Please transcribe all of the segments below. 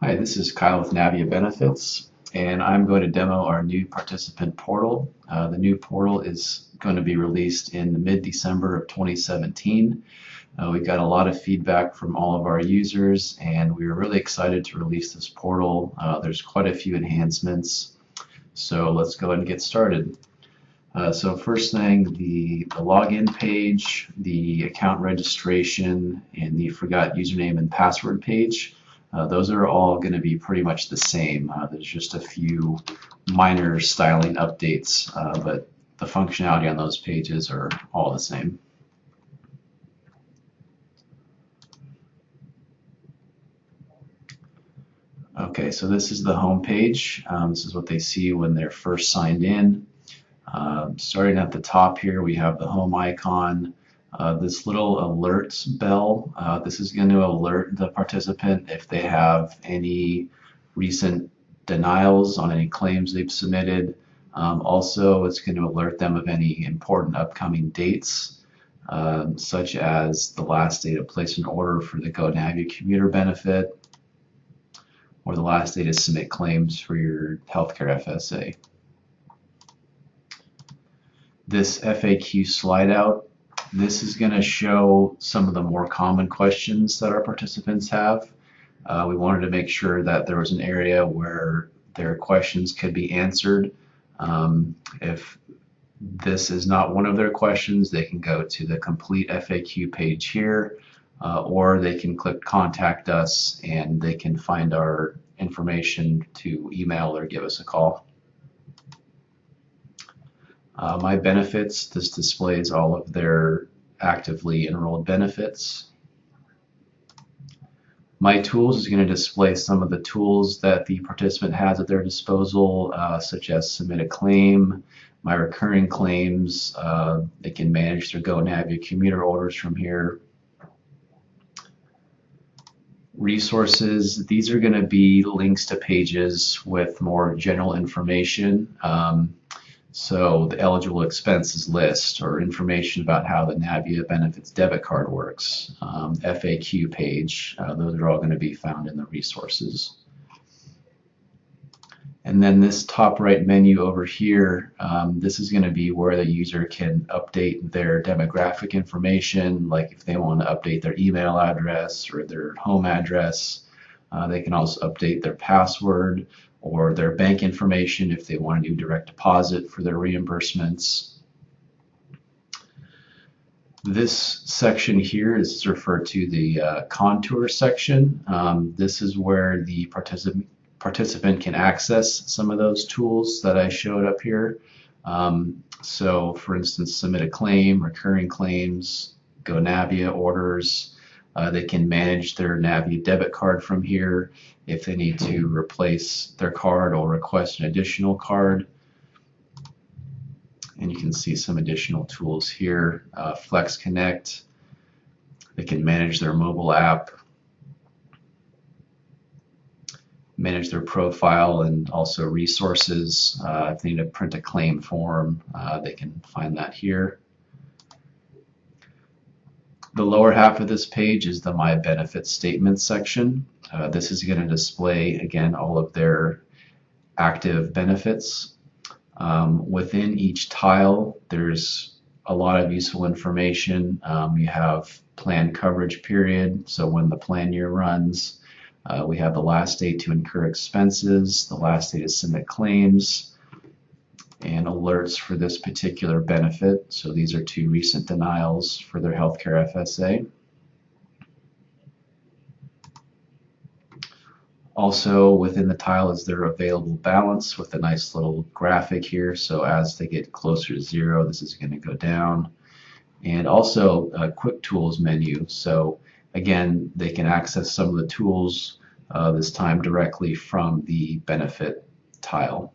Hi, this is Kyle with Navia Benefits, and I'm going to demo our new participant portal. The new portal is going to be released in the mid-December of 2017. We've got a lot of feedback from all of our users, and we were really excited to release this portal. There's quite a few enhancements, so let's go ahead and get started. So first thing, the login page, the account registration, and the forgot username and password page. Those are all going to be pretty much the same. There's just a few minor styling updates, but the functionality on those pages are all the same. Okay, so this is the home page. This is what they see when they're first signed in. Starting at the top here, we have the home icon. This little alerts bell, this is going to alert the participant if they have any recent denials on any claims they've submitted. Also, it's going to alert them of any important upcoming dates, such as the last day to place an order for the GoNavia commuter benefit, or the last day to submit claims for your healthcare FSA. This FAQ slide out, this is going to show some of the more common questions that our participants have. We wanted to make sure that there was an area where their questions could be answered. If this is not one of their questions, they can go to the complete FAQ page here, or they can click contact us and they can find our information to email or give us a call. My benefits, this displays all of their actively enrolled benefits. My tools is going to display some of the tools that the participant has at their disposal, such as submit a claim, my recurring claims. They can manage their GoNavia commuter orders from here. Resources, these are going to be links to pages with more general information. So the eligible expenses list, or information about how the Navia Benefits debit card works, FAQ page, those are all going to be found in the resources. And then this top right menu over here, this is going to be where the user can update their demographic information, like if they want to update their email address or their home address. They can also update their password or their bank information if they want to do direct deposit for their reimbursements. This section here is referred to the contour section. This is where the participant can access some of those tools that I showed up here. So for instance, submit a claim, recurring claims, GoNavia orders. They can manage their Navia debit card from here if they need to replace their card or request an additional card. And you can see some additional tools here. Flex Connect. They can manage their mobile app, manage their profile, and also resources. If they need to print a claim form, they can find that here. The lower half of this page is the My Benefits Statements section. This is going to display, again, all of their active benefits. Within each tile, there's a lot of useful information. You have plan coverage period, so when the plan year runs. We have the last day to incur expenses, the last day to submit claims, and alerts for this particular benefit. So these are 2 recent denials for their healthcare FSA. Also within the tile is their available balance with a nice little graphic here. So as they get closer to 0, this is going to go down. And also a quick tools menu. So again, they can access some of the tools this time directly from the benefit tile.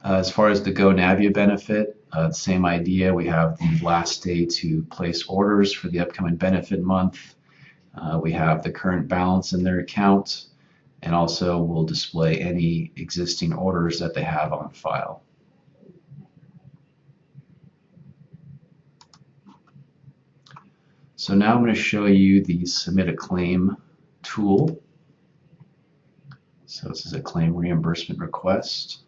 As far as the GoNavia benefit, same idea. We have the last day to place orders for the upcoming benefit month. We have the current balance in their account, and also we'll display any existing orders that they have on file. So now I'm going to show you the Submit a Claim tool. So this is a claim reimbursement request.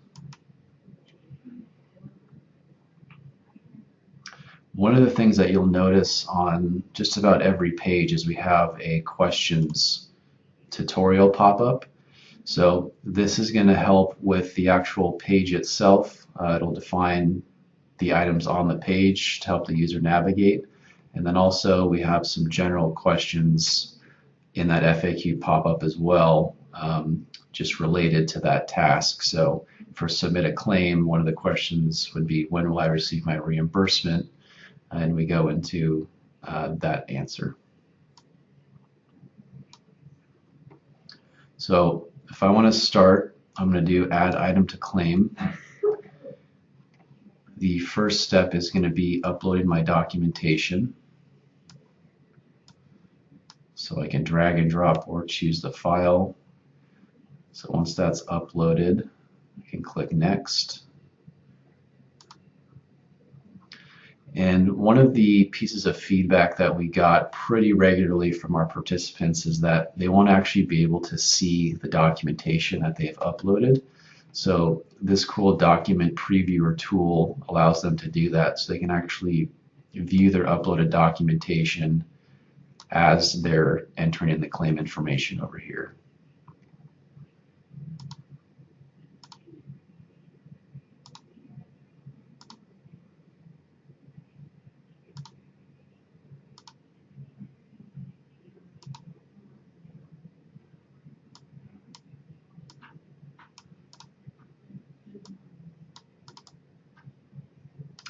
One of the things that you'll notice on just about every page is we have a questions tutorial pop-up. So this is going to help with the actual page itself. It'll define the items on the page to help the user navigate. And then also we have some general questions in that FAQ pop-up as well, just related to that task. So for submit a claim, one of the questions would be, when will I receive my reimbursement? And we go into that answer. So if I want to start, I'm going to do add item to claim. The first step is going to be uploading my documentation. So I can drag and drop or choose the file. So once that's uploaded, I can click next. And one of the pieces of feedback that we got pretty regularly from our participants is that they want to actually be able to see the documentation that they've uploaded. So this cool document previewer tool allows them to do that, so they can actually view their uploaded documentation as they're entering in the claim information over here.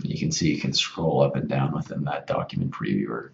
You can see you can scroll up and down within that document previewer.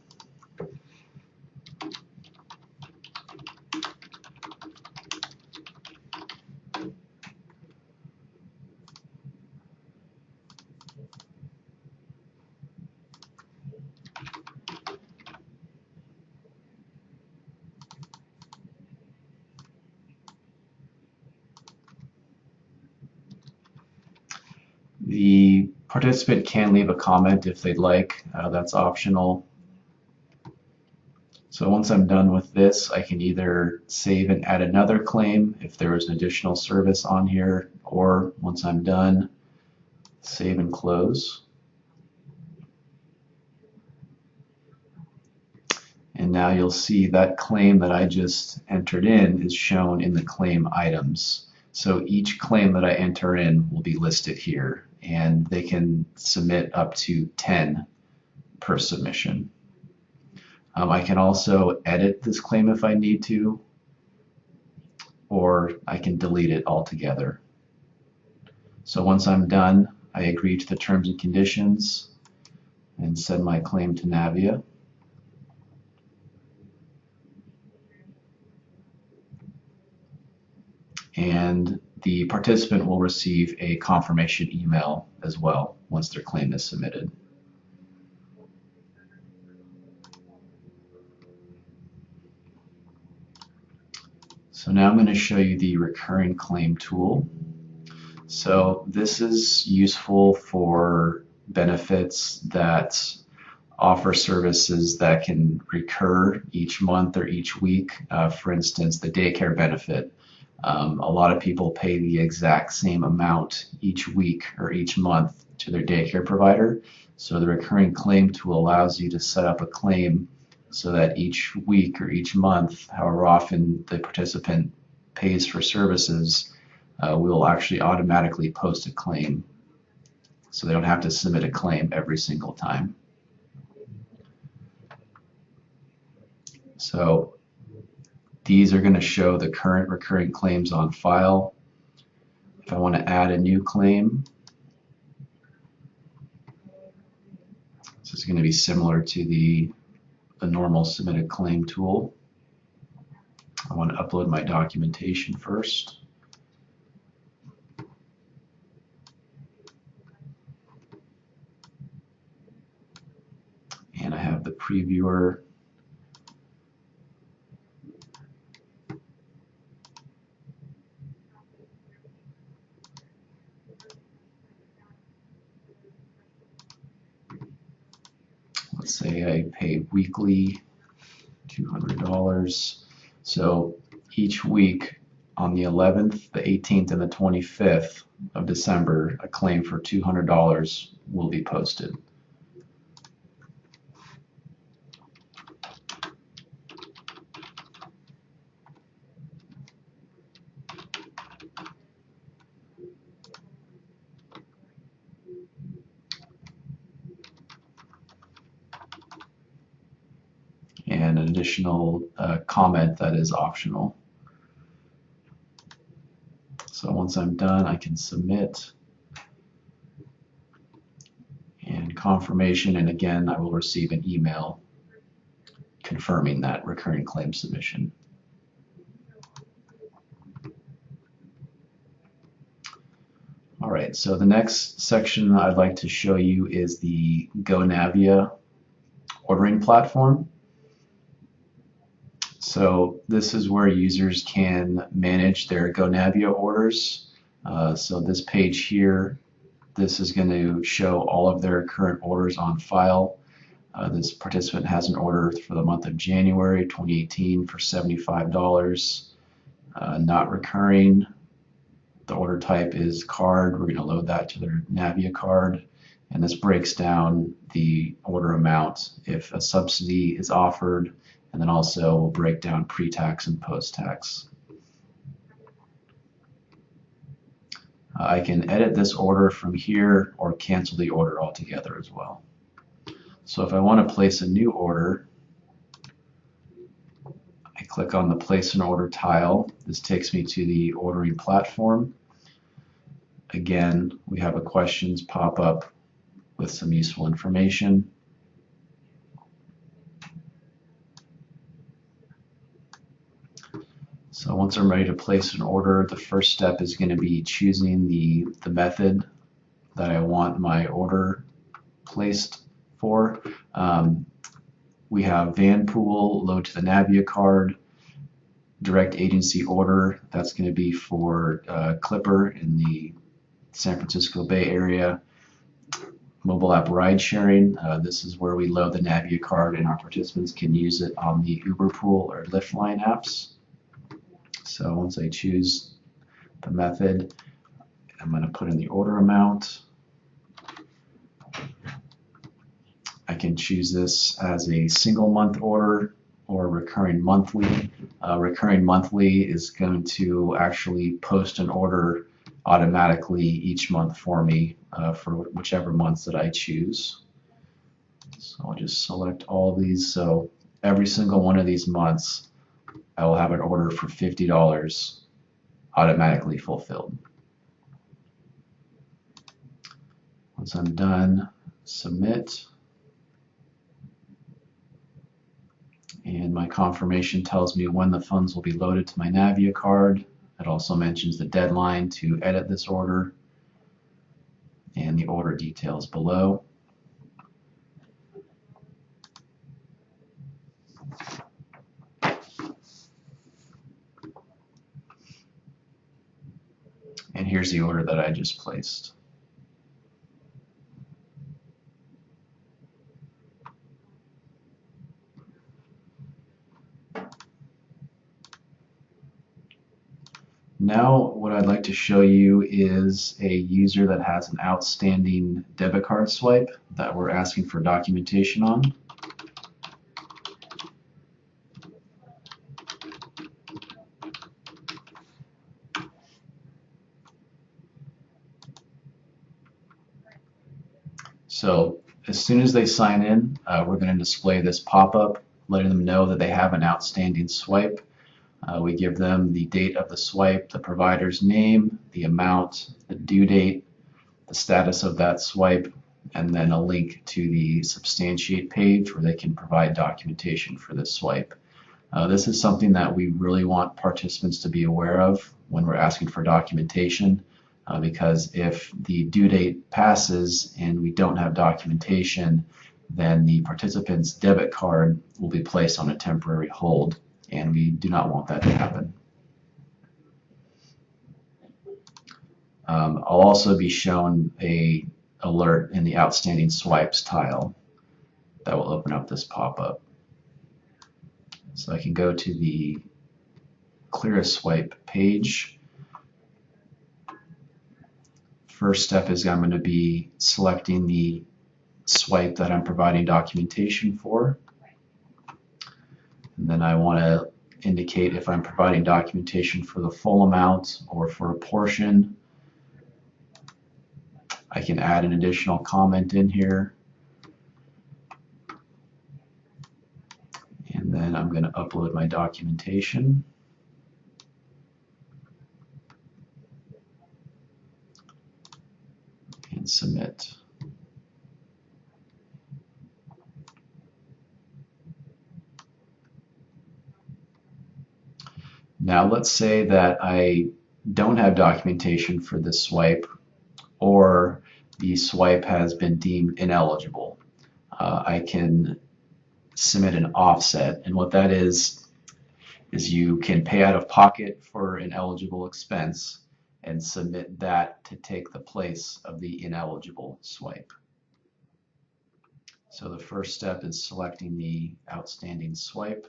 The participant can leave a comment if they'd like. That's optional. So once I'm done with this, I can either save and add another claim if there was an additional service on here, or once I'm done, save and close. And now you'll see that claim that I just entered in is shown in the claim items. So each claim that I enter in will be listed here, and they can submit up to 10 per submission. I can also edit this claim if I need to, or I can delete it altogether. So once I'm done, I agree to the terms and conditions and send my claim to Navia. And the participant will receive a confirmation email as well once their claim is submitted. So now I'm going to show you the recurring claim tool. So this is useful for benefits that offer services that can recur each month or each week. For instance, the daycare benefit. A lot of people pay the exact same amount each week or each month to their daycare provider. So the recurring claim tool allows you to set up a claim so that each week or each month, however often the participant pays for services, we will actually automatically post a claim. So they don't have to submit a claim every single time. So these are going to show the current recurring claims on file. If I want to add a new claim, this is going to be similar to the normal submit a claim tool. I want to upload my documentation first. And I have the previewer. let's say I pay weekly $200. So each week on the 11th, the 18th, and the 25th of December, a claim for $200 will be posted. And an additional comment that is optional. So once I'm done, I can submit and confirmation, and again, I will receive an email confirming that recurring claim submission. All right, so the next section I'd like to show you is the GoNavia ordering platform. So this is where users can manage their GoNavia orders. So this page here, this is going to show all of their current orders on file. This participant has an order for the month of January 2018 for $75, not recurring. The order type is card. We're going to load that to their Navia card. And this breaks down the order amount if a subsidy is offered, and then also we'll break down pre-tax and post-tax. I can edit this order from here or cancel the order altogether as well. So if I want to place a new order, I click on the Place an Order tile. This takes me to the ordering platform. Again, we have a questions pop up with some useful information. So once I'm ready to place an order, the first step is going to be choosing the method that I want my order placed for. We have Vanpool, load to the Navia card, direct agency order. That's going to be for Clipper in the San Francisco Bay Area. Mobile app ride sharing. This is where we load the Navia card and our participants can use it on the Uberpool or Lyftline apps. So once I choose the method, I'm going to put in the order amount. I can choose this as a single month order or recurring monthly. Recurring monthly is going to actually post an order automatically each month for me for whichever months that I choose. So I'll just select all of these. So every single one of these months, I will have an order for $50 automatically fulfilled. Once I'm done, submit. And my confirmation tells me when the funds will be loaded to my Navia card. It also mentions the deadline to edit this order and the order details below. And here's the order that I just placed. Now what I'd like to show you is a user that has an outstanding debit card swipe that we're asking for documentation on. So as soon as they sign in, we're going to display this pop-up letting them know that they have an outstanding swipe. We give them the date of the swipe, the provider's name, the amount, the due date, the status of that swipe, and then a link to the substantiate page where they can provide documentation for this swipe. This is something that we really want participants to be aware of when we're asking for documentation, because if the due date passes and we don't have documentation, then the participant's debit card will be placed on a temporary hold, and we do not want that to happen. I'll also be shown an alert in the outstanding swipes tile that will open up this pop-up. So I can go to the ClearSwipe page. First step is I'm going to be selecting the swipe that I'm providing documentation for. And then I want to indicate if I'm providing documentation for the full amount or for a portion. I can add an additional comment in here. And then I'm going to upload my documentation. And submit. Now let's say that I don't have documentation for this swipe, or the swipe has been deemed ineligible. I can submit an offset, and what that is you can pay out of pocket for an eligible expense and submit that to take the place of the ineligible swipe. So the first step is selecting the outstanding swipe.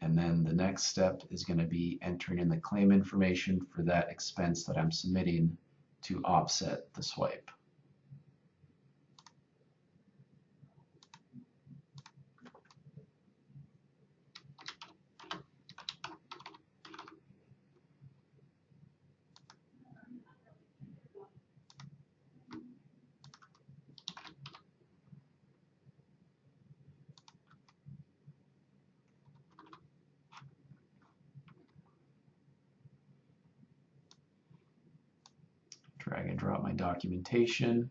And then the next step is going to be entering in the claim information for that expense that I'm submitting to offset the swipe. Drag and drop my documentation.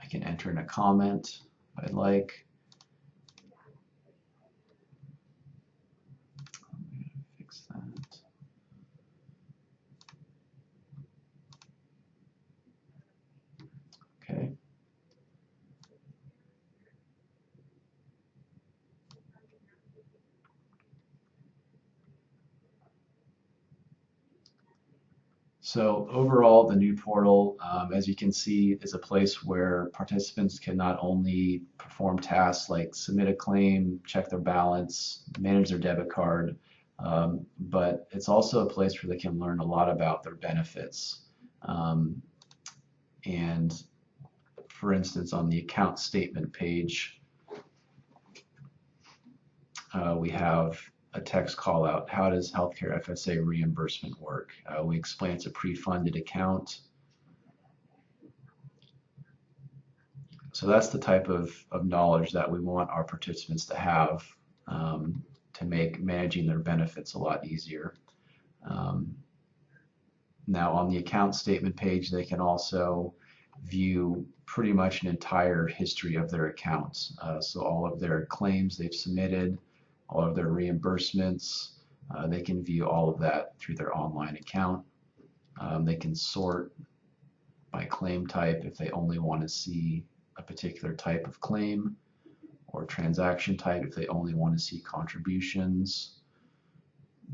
I can enter in a comment if I'd like. I'm going to fix that. Okay. So overall, the new portal, as you can see, is a place where participants can not only perform tasks like submit a claim, check their balance, manage their debit card, but it's also a place where they can learn a lot about their benefits. And for instance, on the account statement page, we have a text call out. How does healthcare FSA reimbursement work? We explain it's a pre-funded account. So that's the type of knowledge that we want our participants to have to make managing their benefits a lot easier. Now on the account statement page, they can also view pretty much an entire history of their accounts. So all of their claims they've submitted, all of their reimbursements, they can view all of that through their online account. They can sort by claim type if they only want to see a particular type of claim, or transaction type if they only want to see contributions.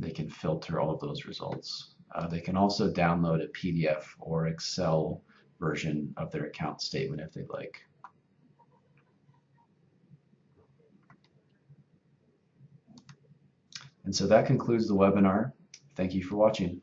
They can filter all of those results. They can also download a PDF or Excel version of their account statement if they'd like. And so that concludes the webinar. Thank you for watching.